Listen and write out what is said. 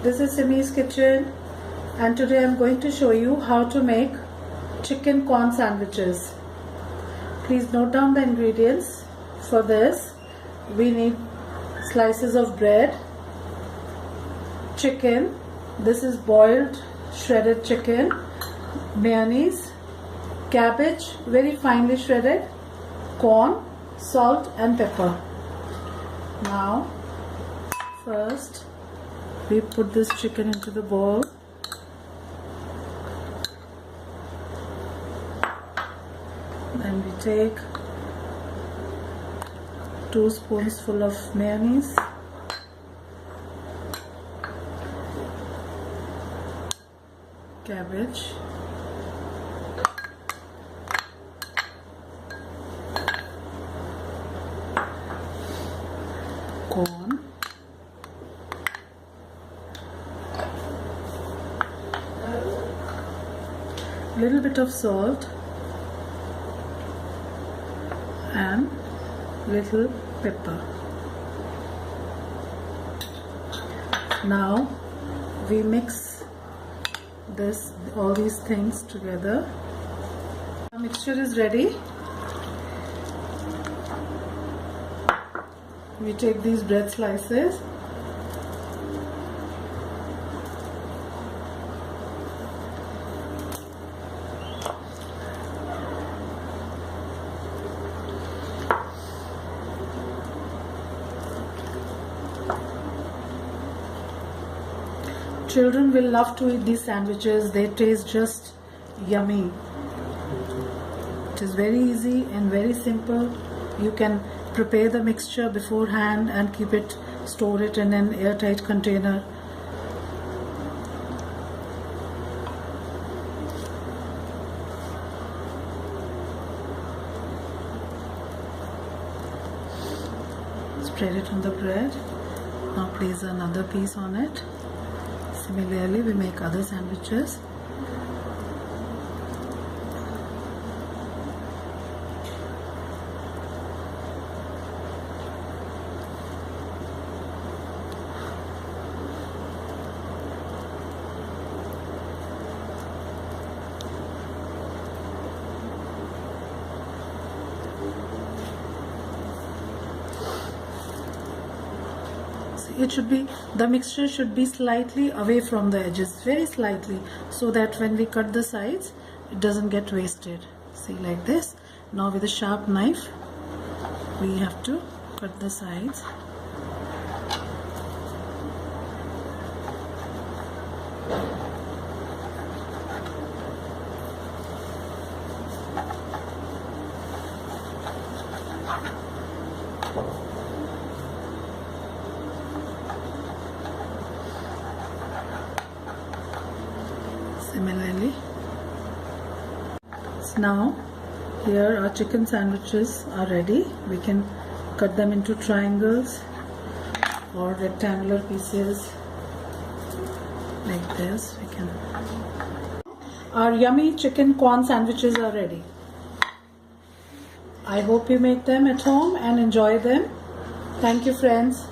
This is Simi's kitchen, and today I'm going to show you how to make chicken corn sandwiches. Please note down the ingredients. For this we need slices of bread, chicken, this is boiled shredded chicken, mayonnaise, cabbage very finely shredded, corn, salt and pepper. Now first we put this chicken into the bowl. Then we take 2 spoonsful of mayonnaise, cabbage, corn, little bit of salt and little pepper. Now we mix all these things together. Our mixture is ready. We take these bread slices, children will love to eat these sandwiches. They taste just yummy. It is very easy and very simple. You can prepare the mixture beforehand and store it in an airtight container. Spread it on the bread. Now place another piece on it. Similarly, we make other sandwiches. The mixture should be slightly away from the edges, very slightly, so that when we cut the sides it doesn't get wasted. See, like this. Now with a sharp knife we have to cut the sides. Similarly, so now here our chicken sandwiches are ready. We can cut them into triangles or rectangular pieces like this. Our yummy chicken corn sandwiches are ready. I hope you make them at home and enjoy them. Thank you, friends.